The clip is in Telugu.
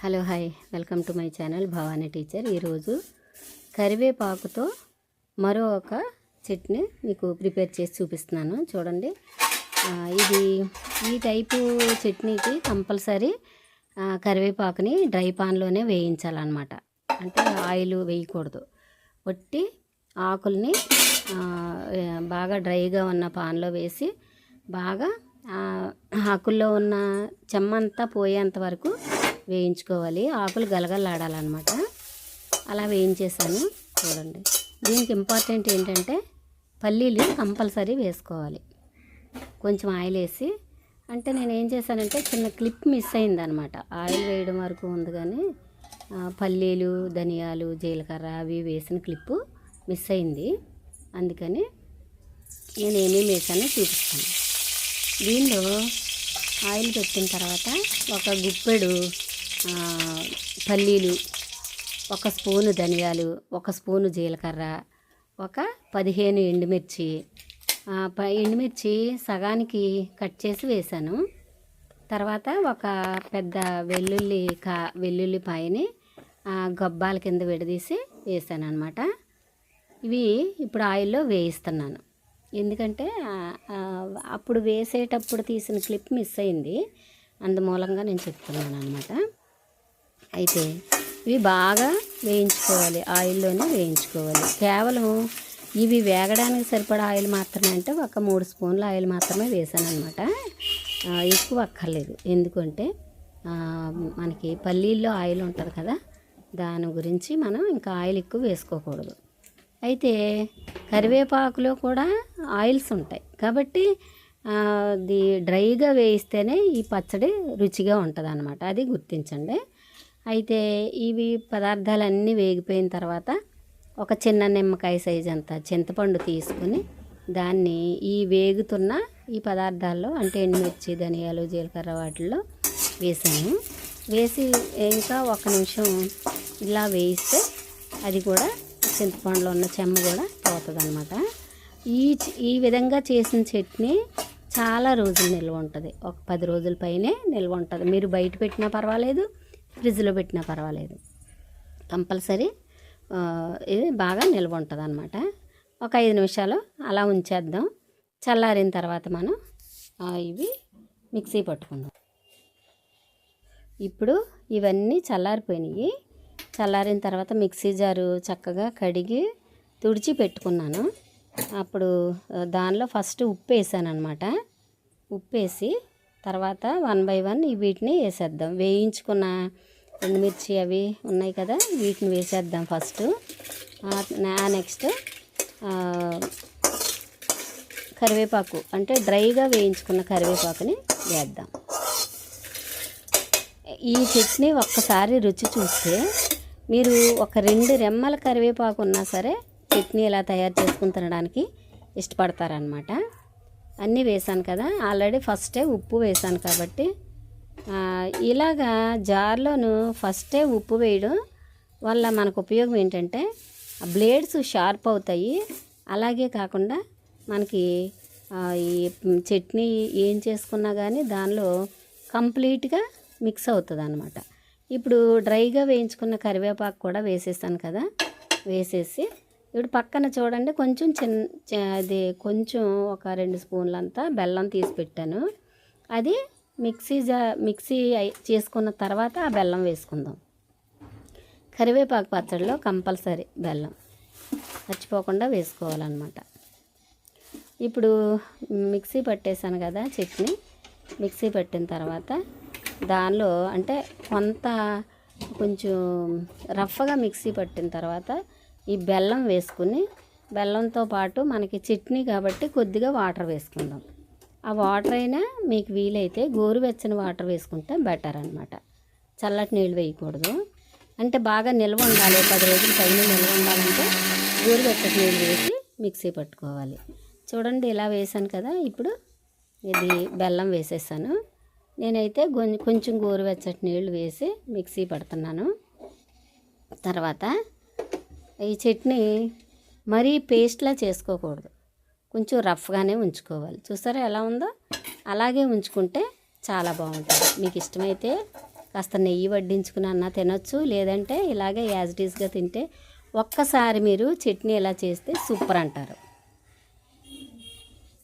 Hello hi welcome to my channel Bhavani teacher. ఈరోజు కరివేపాకుతో మరో ఒక చట్నీ మీకు ప్రిపేర్ చేసి చూపిస్తున్నాను. చూడండి, ఇది ఈ టైపు చట్నీకి కంపల్సరీ కరివేపాకుని డ్రై పాన్లోనే వేయించాలన్నమాట. అంటే ఆయిల్ వేయకూడదు. వట్టి ఆకుల్ని బాగా డ్రైగా ఉన్న పాన్లో వేసి బాగా ఆకుల్లో ఉన్న చెమ్మంతా పోయేంత వరకు వేయించుకోవాలి. ఆకులు గలగలాడాలన్నమాట. అలా వేయించేసాను. చూడండి, దీనికి ఇంపార్టెంట్ ఏంటంటే పల్లీలు కంపల్సరీ వేసుకోవాలి. కొంచెం ఆయిల్ వేసి, అంటే నేను ఏం చేశానంటే చిన్న క్లిప్ మిస్ అయిందనమాట. ఆయిల్ వేయడం వరకు ఉంది కానీ పల్లీలు, ధనియాలు, జీలకర్ర అవి వేసిన క్లిప్పు మిస్ అయింది. అందుకని నేను ఏమేమి వేసానో చూపిస్తాను. దీనిలో ఆయిల్ పెట్టిన తర్వాత ఒక గుప్పెడు పల్లీలు, ఒక స్పూను ధనియాలు, ఒక స్పూను జీలకర్ర, ఒక 15 ఎండుమిర్చి. ఎండుమిర్చి సగానికి కట్ చేసి వేసాను. తర్వాత ఒక పెద్ద వెల్లుల్లిపాయని గబ్బాల కింద విడదీసి వేసాను అనమాట. ఇవి ఇప్పుడు ఆయిల్లో వేయిస్తున్నాను. ఎందుకంటే అప్పుడు వేసేటప్పుడు తీసిన క్లిప్ మిస్ అయింది. అందుమూలంగా నేను చెప్తున్నాను అనమాట. అయితే ఇవి బాగా వేయించుకోవాలి, ఆయిల్లోనే వేయించుకోవాలి. కేవలం ఇవి వేగడానికి సరిపడా ఆయిల్ మాత్రమే, అంటే ఒక 3 స్పూన్ల ఆయిల్ మాత్రమే వేసాను అనమాట. ఎక్కువ అక్కర్లేదు. ఎందుకంటే మనకి పల్లీల్లో ఆయిల్ ఉంటుంది కదా, దాని గురించి మనం ఇంకా ఆయిల్ ఎక్కువ వేసుకోకూడదు. అయితే కరివేపాకులో కూడా ఆయిల్స్ ఉంటాయి కాబట్టి అది డ్రైగా వేయిస్తేనే ఈ పచ్చడి రుచిగా ఉంటుంది అన్నమాట. అది గుర్తించండి. అయితే ఇవి పదార్థాలన్నీ వేగిపోయిన తర్వాత ఒక చిన్న నిమ్మకాయ సైజ్ అంత చింతపండు తీసుకుని దాన్ని ఈ వేగుతున్న ఈ పదార్థాల్లో, అంటే ఎండుమిర్చి, ధనియాలు, జీలకర్ర వాటిల్లో వేసాను. వేసి ఇంకా 1 నిమిషం ఇలా వేయిస్తే అది కూడా చింతపండులో ఉన్న చెమ్మ కూడా పోతుంది అనమాట. ఈ విధంగా చేసిన చట్నీ చాలా రోజులు నిల్వ ఉంటుంది. ఒక 10 రోజుల పైనే నిల్వ ఉంటుంది. మీరు బయట పెట్టినా పర్వాలేదు, ఫ్రిడ్జ్లో పెట్టినా పర్వాలేదు. కంపల్సరీ ఇది బాగా నిల్వ ఉంటుంది అనమాట. ఒక 5 నిమిషాలు అలా ఉంచేద్దాం. చల్లారిన తర్వాత మనం ఇవి మిక్సీ పట్టుకుందాం. ఇప్పుడు ఇవన్నీ చల్లారిపోయినాయి. చల్లారిన తర్వాత మిక్సీ జారు చక్కగా కడిగి తుడిచి పెట్టుకున్నాను. అప్పుడు దానిలో ఫస్ట్ ఉప్పు వేసాను అనమాట. ఉప్పు వేసి తర్వాత 1 బై 1 వీటిని వేసేద్దాం. వేయించుకున్న ఎండుమిర్చి అవి ఉన్నాయి కదా, వీటిని వేసేద్దాం ఫస్ట్. నెక్స్ట్ కరివేపాకు, అంటే డ్రైగా వేయించుకున్న కరివేపాకుని వేద్దాం. ఈ చట్నీ ఒక్కసారి రుచి చూస్తే మీరు ఒక 2 రెమ్మల కరివేపాకు ఉన్నా సరే చట్నీ ఇలా తయారు చేసుకుని తినడానికి ఇష్టపడతారనమాట. అన్నీ వేసాను కదా, ఆల్రెడీ ఫస్టే ఉప్పు వేసాను కాబట్టి ఇలాగా జార్లోను ఫస్టే ఉప్పు వేయడం వల్ల మనకు ఉపయోగం ఏంటంటే బ్లేడ్స్ షార్ప్ అవుతాయి. అలాగే కాకుండా మనకి ఈ చట్నీ ఏం చేసుకున్నా కానీ దానిలో కంప్లీట్గా మిక్స్ అవుతుంది అన్నమాట. ఇప్పుడు డ్రైగా వేయించుకున్న కరివేపాకు కూడా వేసేసాను కదా, వేసేసి ఇప్పుడు పక్కన చూడండి కొంచెం అది కొంచెం ఒక 2 స్పూన్లంతా బెల్లం తీసి పెట్టాను. అది మిక్సీ చేసుకున్న తర్వాత ఆ బెల్లం వేసుకుందాం. కరివేపాకు పచ్చడిలో కంపల్సరీ బెల్లం మర్చిపోకుండా వేసుకోవాలన్నమాట. ఇప్పుడు మిక్సీ పట్టేసాను కదా చట్నీ. మిక్సీ పట్టిన తర్వాత దానిలో, అంటే కొంచెం రఫ్గా మిక్సీ పట్టిన తర్వాత ఈ బెల్లం వేసుకుని, బెల్లంతో పాటు మనకి చట్నీ కాబట్టి కొద్దిగా వాటర్ వేసుకుందాం. ఆ వాటర్ అయినా మీకు వీలైతే గోరువెచ్చని వాటర్ వేసుకుంటే బెటర్ అనమాట. చల్లటి నీళ్ళు వేయకూడదు. అంటే బాగా నిల్వ ఉండాలి, 10 రోజుల పైన నిల్వ ఉండాలంటే గోరువెచ్చని నీళ్ళు వేసి మిక్సీ పట్టుకోవాలి. చూడండి, ఇలా వేసాను కదా. ఇప్పుడు ఇది బెల్లం వేసేసాను. నేనైతే కొంచెం గోరువెచ్చటి నీళ్ళు వేసి మిక్సీ పడుతున్నాను. తర్వాత ఈ చట్నీ మరీ పేస్ట్లా చేసుకోకూడదు, కొంచెం రఫ్గానే ఉంచుకోవాలి. చూసారా ఎలా ఉందో? అలాగే ఉంచుకుంటే చాలా బాగుంటుంది. మీకు ఇష్టమైతే కాస్త నెయ్యి వడ్డించుకుని అన్నా తినొచ్చు, లేదంటే ఇలాగే యాజ్ ఇట్ ఈస్గా తింటే ఒక్కసారి మీరు చట్నీ ఇలా చేస్తే సూపర్ అంటారు.